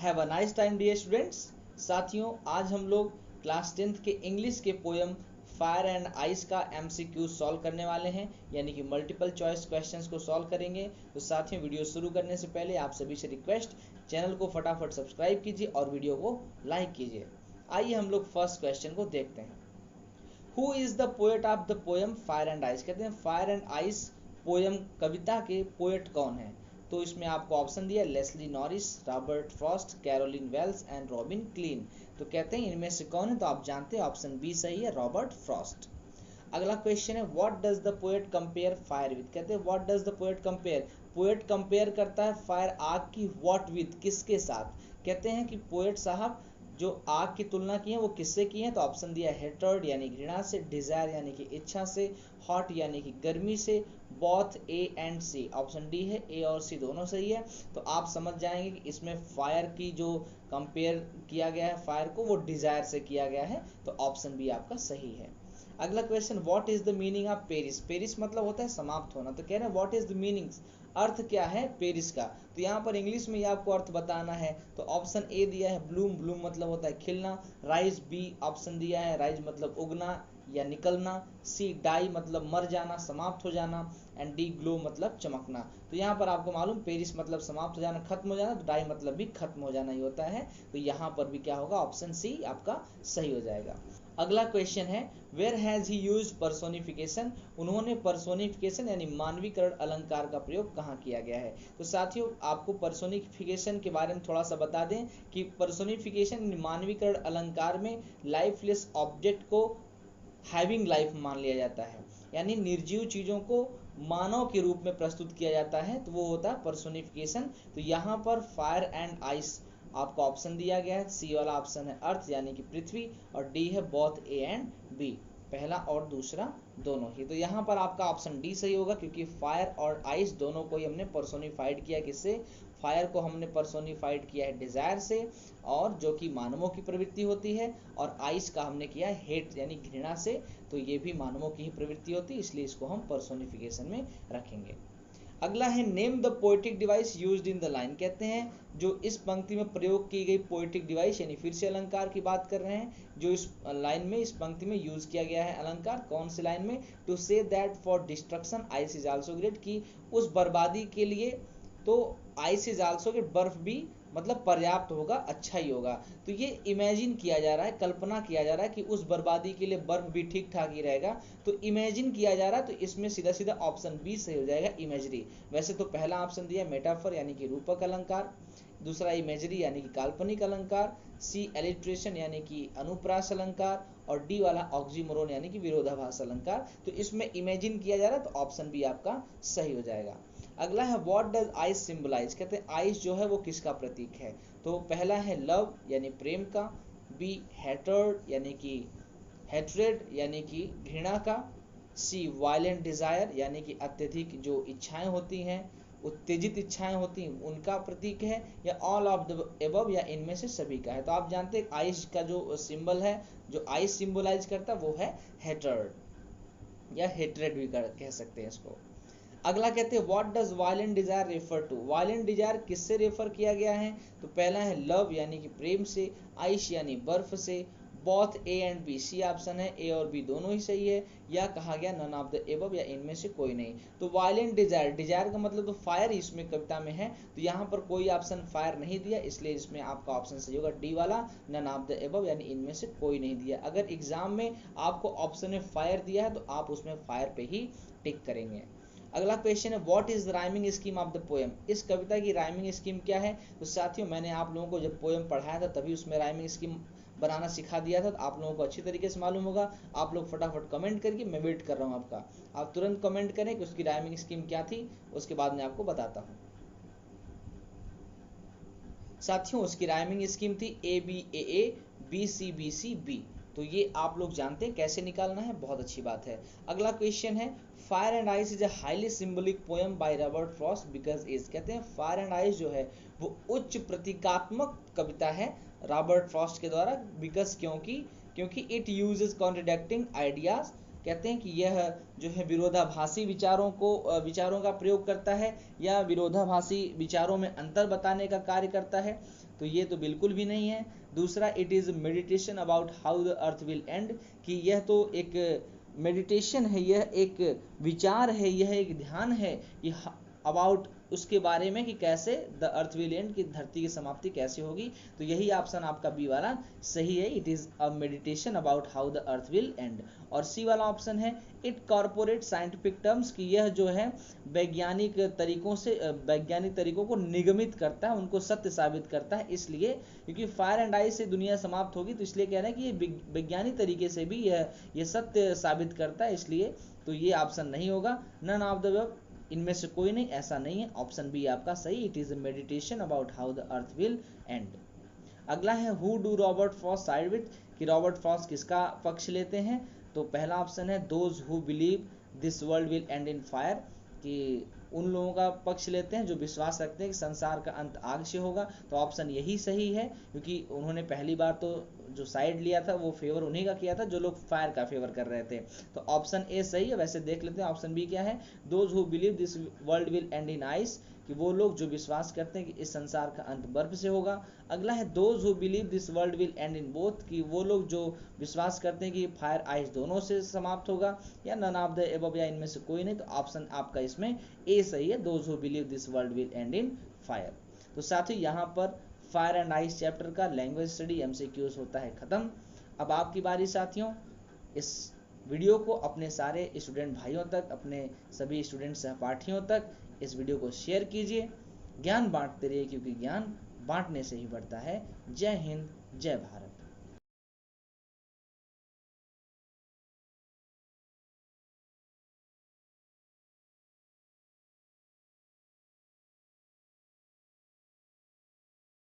Have a nice time dear students. साथियों, आज हम लोग क्लास 10th के इंग्लिश के पोएम फायर एंड आइस का MCQ सॉल्व करने वाले हैं, यानी कि मल्टीपल चॉइस क्वेश्चंस को सॉल्व करेंगे। तो साथियों, वीडियो शुरू करने से पहले आप सभी से रिक्वेस्ट, चैनल को फटाफट सब्सक्राइब कीजिए और वीडियो को लाइक कीजिए। आइए हम लोग फर्स्ट क्वेश्चन को देखते हैं। Who is the poet of the poem fire and ice? कहते हैं फायर एंड आइस पोएम कविता के पोएट कौन है? तो इसमें आपको ऑप्शन दिया Leslie Norris, Robert Frost, Caroline Wells and Robin Klein. तो कहते हैं इनमें से कौन है? तो आप जानते हैं ऑप्शन बी सही है, रॉबर्ट फ्रॉस्ट। अगला क्वेश्चन है what does the poet compare fire with? कहते हैं what does the poet compare? Poet compare करता है फायर आग की व्हाट विद, किसके साथ? कहते हैं कि पोएट साहब जो आग की तुलना की है वो किससे की है? तो ऑप्शन दिया हेटर्ड यानी घृणा से, डिजायर यानी कि इच्छा से, हॉट यानी कि गर्मी से, both A and C. Option D है, ए और सी दोनों सही है। तो आप समझ जाएंगे कि इसमें फायर की जो कंपेयर किया गया है फायर को, वो डिजायर से किया गया है। तो ऑप्शन बी आपका सही है। अगला question what is the meaning of Paris? Paris मतलब होता है समाप्त होना। तो कह रहे हैं व्हाट इज द मीनिंग, अर्थ क्या है पेरिस का? तो यहाँ पर इंग्लिश में ये आपको अर्थ बताना है। तो ऑप्शन ए दिया है ब्लूम, ब्लूम मतलब होता है खिलना। राइज बी ऑप्शन दिया है, राइज मतलब उगना या निकलना। सी डाई मतलब मर जाना, समाप्त हो जाना। एंड डी ग्लो मतलब चमकना। तो यहाँ पर आपको मालूम पेरिस मतलब समाप्त हो जाना, खत्म हो जाना। तो डाई मतलब भी खत्म हो जाना ही होता है। तो यहाँ पर भी क्या होगा? ऑप्शन सी आपका सही हो जाएगा। अगला क्वेश्चन है where has he used personification? उन्होंने पर्सोनिफिकेशन यानी मानवीकरण अलंकार का प्रयोग कहाँ किया गया है? तो साथियों, आपको पर्सोनिफिकेशन के बारे में थोड़ा सा बता दें कि पर्सोनिफिकेशन मानवीकरण अलंकार में लाइफलेस ऑब्जेक्ट को हैविंग लाइफ मान लिया जाता है, यानी निर्जीव चीजों को मानव के रूप में प्रस्तुत किया जाता है। तो वो होता है पर्सोनिफिकेशन। तो यहाँ पर फायर एंड आइस आपको ऑप्शन दिया गया है। सी वाला ऑप्शन है अर्थ यानी कि पृथ्वी, और डी है बोथ ए एंड बी, पहला और दूसरा दोनों ही। तो यहाँ पर आपका ऑप्शन डी सही होगा, क्योंकि फायर और आइस दोनों को ही हमने पर्सोनिफाइड किया। किससे? फायर को हमने पर्सोनिफाइड किया है डिजायर से, और जो कि मानवों की प्रवृत्ति होती है, और आइस का हमने किया है हेट यानी घृणा से। तो ये भी मानवों की ही प्रवृत्ति होती है, इसलिए इसको हम पर्सोनिफिकेशन में रखेंगे। अगला है name the poetic device used in the line. कहते हैं जो इस पंक्ति में प्रयोग की गई पोएटिक डिवाइस, यानी फिर से अलंकार की बात कर रहे हैं, जो इस लाइन में, इस पंक्ति में यूज किया गया है अलंकार। कौन सी लाइन में? To say that for destruction ice is also great, की उस बर्बादी के लिए तो आइस इज आल्सो ग्रेट, बर्फ भी मतलब पर्याप्त होगा, अच्छा ही होगा। तो ये इमेजिन किया जा रहा है, कल्पना किया जा रहा है कि उस बर्बादी के लिए बर्फ भी ठीक ठाक ही रहेगा। तो इमेजिन किया जा रहा है, तो इसमें सीधा सीधा ऑप्शन बी सही हो जाएगा, इमेजरी। वैसे तो पहला ऑप्शन दिया मेटाफर यानी कि रूपक अलंकार, दूसरा इमेजरी यानी कि काल्पनिक अलंकार, सी एलिट्रेशन यानी कि अनुप्रास अलंकार, और डी वाला ऑक्सीमोरोन यानी कि विरोधाभास अलंकार। तो इसमें इमेजिन किया जा रहा है, तो ऑप्शन बी आपका सही हो जाएगा। अगला है व्हाट डज आइस सिंबलाइज? कहते हैं आइस जो है वो किसका प्रतीक है? तो पहला है लव यानी प्रेम का, बी हैटर्ड यानी कि हैट्रेड यानी कि घृणा का, सी वायलेंट डिजायर यानी कि अत्यधिक जो इच्छाएं होती हैं, उत्तेजित इच्छाएं होती हैं, उनका प्रतीक है, या ऑल ऑफ द एबव या इनमें से सभी का है। तो आप जानते हैं आइस का जो सिंबल है, जो आइस सिंबलाइज करता है वो है हैटर्ड या हेट्रेड भी कह सकते हैं इसको। अगला कहते हैं what does violent desire refer to? Violent desire किससे रेफर किया गया है? तो पहला है लव यानी कि प्रेम से, आइस यानी बर्फ से, both A and B, C option है, ए और बी दोनों ही सही है, या कहा गया नन ऑफ द एबव या इनमें से कोई नहीं। तो वायलेंट डिजायर, डिजायर का मतलब तो फायर ही इसमें कविता में है। तो यहाँ पर कोई ऑप्शन फायर नहीं दिया, इसलिए इसमें आपका ऑप्शन सही होगा डी वाला, नन ऑफ द एबव यानी इनमें से कोई नहीं दिया। अगर एग्जाम में आपको ऑप्शन में फायर दिया है तो आप उसमें फायर पे ही टिक करेंगे। अगला क्वेश्चन है what is the rhyming scheme of the poem? इस कविता की राइमिंग स्कीम क्या है? तो साथियों, मैंने आप लोगों को जब पोएम पढ़ाया था तभी उसमें राइमिंग स्कीम बनाना सिखा दिया था, तो आप लोगों को अच्छी तरीके से मालूम होगा। आप लोग फटाफट कमेंट करिए, मैं वेट कर रहा हूँ आपका। आप तुरंत कमेंट करें कि उसकी राइमिंग स्कीम क्या थी, उसके बाद मैं आपको बताता हूँ। साथियों, उसकी राइमिंग स्कीम थी A B A A, B C B C B. तो ये आप लोग जानते हैं कैसे निकालना है, बहुत अच्छी बात है। अगला क्वेश्चन है fire and ice is a highly symbolic poem by Robert Frost because is. कहते हैं फायर एंड आइस जो है वो उच्च प्रतीकात्मक कविता है रॉबर्ट फ्रॉस्ट के द्वारा, बिकॉज क्योंकि इट यूजेस कॉन्ट्रडिक्टिंग आइडियाज। कहते हैं कि यह जो है विरोधाभासी विचारों का प्रयोग करता है, या विरोधाभासी विचारों में अंतर बताने का कार्य करता है। तो ये तो बिल्कुल भी नहीं है। दूसरा, it is meditation about how the earth will and, कि यह तो एक मेडिटेशन है, यह एक विचार है, यह एक ध्यान है कि अबाउट उसके बारे में कि कैसे द अर्थ विल एंड, की धरती की समाप्ति कैसे होगी। तो यही ऑप्शन आपका बी वाला सही है, it is a meditation about how the earth will and. और सी वाला ऑप्शन है इट कॉर्पोरेट साइंटिफिक टर्म्स, कि यह जो है वैज्ञानिक तरीकों को निगमित करता है, उनको सत्य साबित करता है, इसलिए क्योंकि फायर एंड आइस से दुनिया समाप्त होगी, तो इसलिए कह रहे हैं कि ये वैज्ञानिक तरीके से भी यह सत्य साबित करता है, इसलिए तो ये ऑप्शन नहीं होगा। नन ऑफ द अबव, इनमें से कोई नहीं, ऐसा नहीं है। ऑप्शन बी आपका सही, it is a meditation about how the earth will and. अगला है who do Robert Frost side with, कि रॉबर्ट फ्रॉस्ट किसका पक्ष लेते हैं। तो पहला ऑप्शन है those who believe this world will and in fire, कि उन लोगों का पक्ष लेते हैं जो विश्वास रखते हैं कि संसार का अंत आग से होगा। तो ऑप्शन यही सही है, क्योंकि उन्होंने पहली बार तो जो साइड लिया था वो फेवर उन्हीं का किया था जो लोग फायर का फेवर कर रहे थे। तो ऑप्शन ए सही है। वैसे देख लेते हैं ऑप्शन बी क्या है, those who believe this world will and in ice, कि वो लोग जो विश्वास करते हैं कि इस संसार का अंत बर्फ से होगा। अगला है those who believe this world will and in both, कि वो लोग जो विश्वास करते हैं कि फायर आइस दोनों से समाप्त होगा, या नन ऑफ द अबव, या इनमें से कोई नहीं। तो ऑप्शन आपका इसमें ए सही है, those who believe this world will and in fire. तो साथियों यहाँ पर फायर एंड आइस चैप्टर का लैंग्वेज स्टडी एमसीक्यूज होता है खत्म। अब आपकी बारी साथियों, इस वीडियो को अपने सारे स्टूडेंट भाइयों तक, अपने सभी स्टूडेंट सहपाठियों तक इस वीडियो को शेयर कीजिए। ज्ञान बांटते रहिए, क्योंकि ज्ञान बांटने से ही बढ़ता है। जय हिंद, जय भारत।